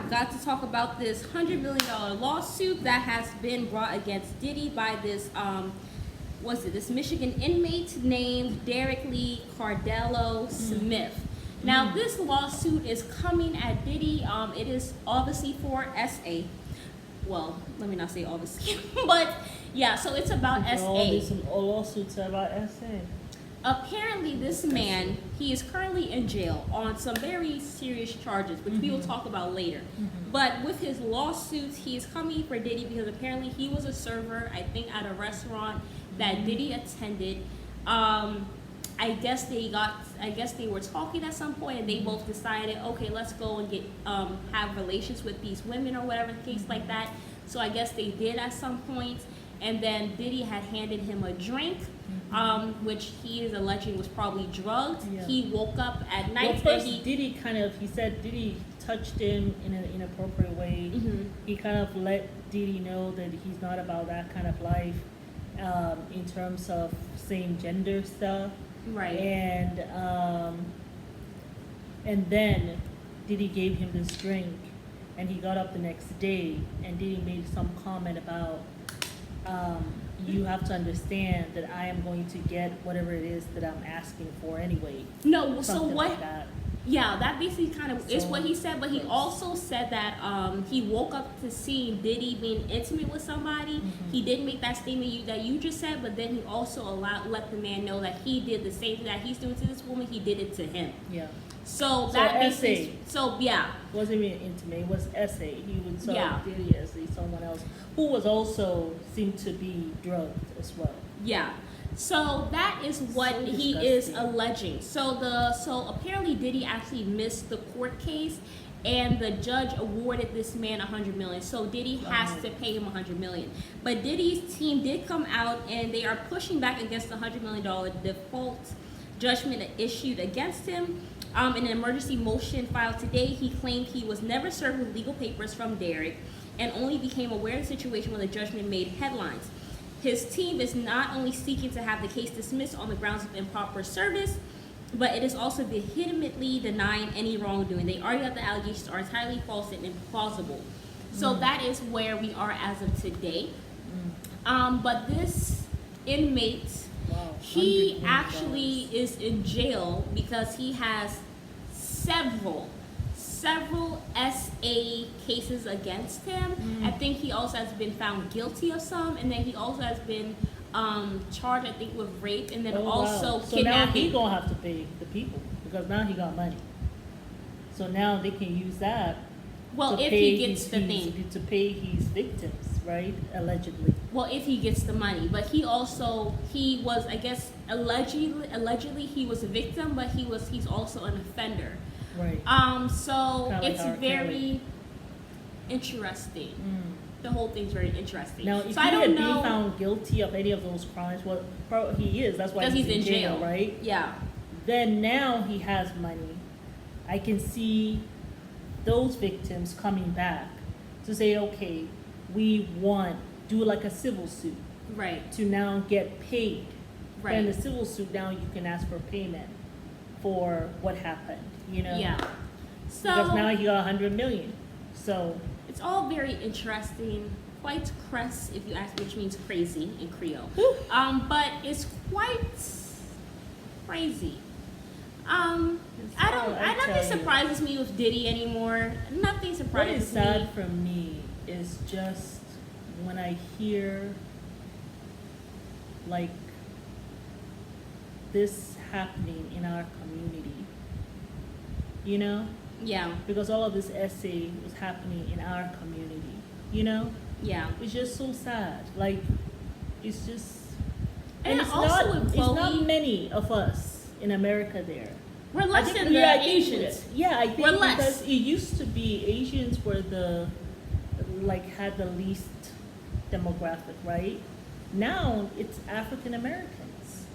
Got to talk about this $100 million lawsuit that has been brought against Diddy by this this Michigan inmate named Derek Lee Cardello Smith. Now this lawsuit is coming at Diddy. It is obviously for SA. Well, let me not say obviously, but yeah. So it's about SA. All lawsuits are about SA. Apparently, this man, he is currently in jail on some very serious charges, which we will talk about later. But with his lawsuits, he is coming for Diddy because apparently he was a server, I think, at a restaurant that Diddy attended. I guess they were talking at some point, and they both decided, okay, let's go and get have relations with these women or whatever the case like that. So I guess they did at some point, and then Diddy had handed him a drink. Which he is alleging was probably drugged. Yeah. He woke up at night. Well, first, he said Diddy touched him in an inappropriate way. He kind of let Diddy know that he's not about that kind of life in terms of same gender stuff. Right. And then Diddy gave him this drink, and he got up the next day, and Diddy made some comment about you have to understand that I am going to get whatever it is that I'm asking for anyway. No, so what? Like that. Yeah, that basically kind of is what he said, but he also said that he woke up to seeing Diddy being intimate with somebody. He did make that statement that you just said, but then he also let the man know that he did the same thing that he's doing to this woman. He did it to him. Yeah. So that basically, yeah. Wasn't even intimate. It was SA. He would saw Diddy as someone else who was also seemed to be drugged as well. Yeah. So that is what he is alleging. So apparently Diddy actually missed the court case, and the judge awarded this man $100 million. So Diddy has to pay him $100 million. But Diddy's team did come out, and they are pushing back against the $100 million default judgment issued against him. In an emergency motion filed today, he claimed he was never served with legal papers from Derek and only became aware of the situation when the judgment made headlines. His team is not only seeking to have the case dismissed on the grounds of improper service, but it is also vehemently denying any wrongdoing. They argue that the allegations are entirely false and implausible. So that is where we are as of today. But this inmate, he actually is in jail because he has several SA cases against him. I think he also has been found guilty of some, and then he also has been charged, I think, with rape, and then also kidnapping. So now he gonna have to pay the people because now he got money. So now they can use that. Well, if he gets the thing to pay his victims, right? Allegedly. Well, if he gets the money, but he was, I guess, allegedly he was a victim, but he's also an offender. Right. So it's very interesting. The whole thing's very interesting. Now, if he had been found guilty of any of those crimes, well, probably he is. That's why he's in jail, right? Yeah. Then now he has money. I can see those victims coming back to say, okay, we do like a civil suit. Right. To now get paid. Right. And the civil suit, now you can ask for payment for what happened, Yeah. So because now he got $100 million. So it's all very interesting, quite cress, if you ask me, which means crazy in Creole. But it's quite crazy. Nothing surprises me with Diddy anymore. Nothing surprises me. What is sad for me is just when I hear like this happening in our community. Yeah. Because all of this essay was happening in our community. Yeah. It's just so sad. Like, it's just, and it's also not. It's not many of us in America there. We're less than the Asians. I think we're less. Because it used to be Asians were had the least demographic, right? Now it's African Americans.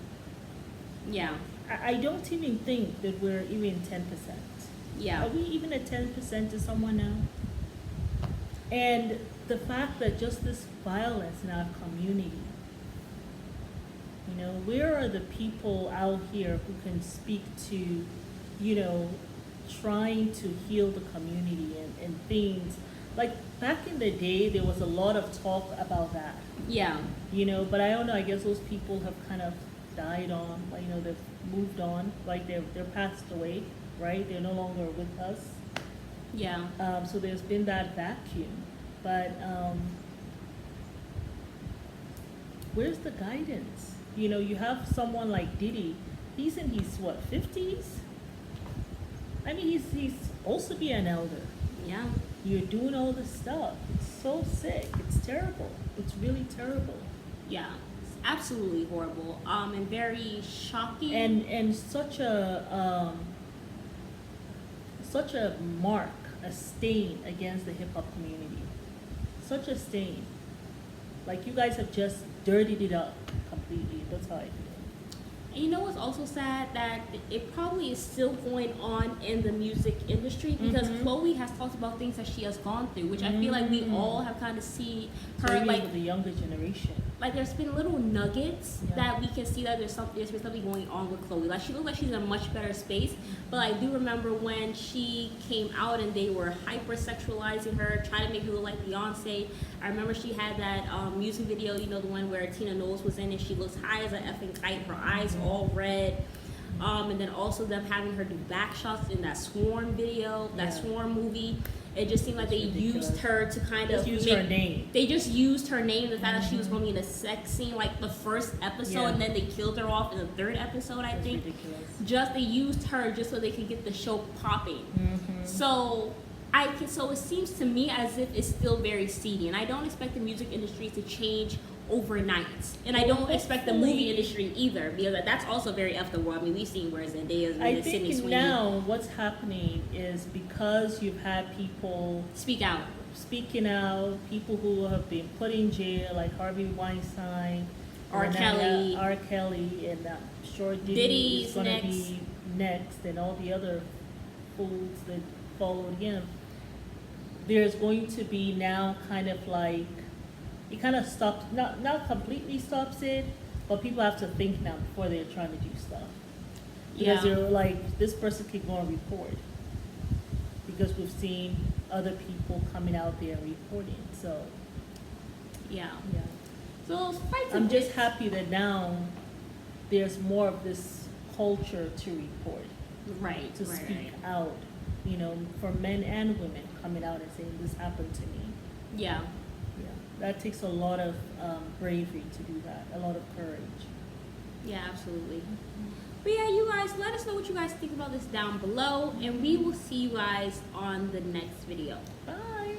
Yeah. I don't even think that we're even 10%. Yeah. Are we even at 10% to someone now? And the fact that just this violence in our community, you know, where are the people out here who can speak to, you know, trying to heal the community and things? Like back in the day, there was a lot of talk about that, Yeah. you know, but I don't know, I guess those people have kind of died on, like, you know, they've moved on, like they're passed away, right? They're no longer with us. Yeah. So there's been that vacuum, but where's the guidance? You know, you have someone like Diddy. He's in his what 50s? I mean, he's supposed to be an elder. Yeah. You're doing all this stuff. It's so sick. It's terrible. It's really terrible. Yeah. It's absolutely horrible. And very shocking. And such a mark, a stain against the hip hop community. Such a stain. Like you guys have just dirtied it up completely. That's how I feel. And you know what's also sad? That it probably is still going on in the music industry because Chloe has talked about things that she has gone through, which I feel like we all have kind of seen her Maybe like with the younger generation. like there's been little nuggets that we can see that there's been something going on with Chloe. Like she looks like she's in a much better space. But I do remember when she came out and they were hypersexualizing her, trying to make her look like Beyonce. I remember she had that music video, you know, the one where Tina Knowles was in and she looks high as an effing kite, her eyes all red. And then also them having her do back shots in that Swarm video, that Swarm movie. It just seemed like they used her to kind of use her name. They just used her name, the fact that she was going to be in a sex scene like the first episode, and then they killed her off in the third episode, I think. Ridiculous. Just they used her just so they could get the show popping. So so it seems to me as if it's still very seedy, and I don't expect the music industry to change overnight, and I don't expect the movie industry either, because that's also very effed the world. I mean, we've seen where Zendaya's I been Sydney think Sweeney. now what's happening is because you've had people Speak out. speaking out, people who have been put in jail, like Harvey Weinstein, R. and Kelly. R. Kelly, and I'm sure Diddy Diddy's is going to next. be next, and all the other fools that followed him. There's going to be now kind of like, it kind of stops, not completely stops it, but people have to think now before they're trying to do stuff. Because they're like, this person can go and report. Because we've seen other people coming out there reporting. So, Yeah. yeah. So fight I'm just happy that now there's more of this culture to report, right to right, speak right. out, you know, for men and women coming out and saying, this happened to me. Yeah. Yeah, that takes a lot of bravery to do that, a lot of courage. Yeah, absolutely. But yeah, you guys, let us know what you guys think about this down below, and we will see you guys on the next video. Bye.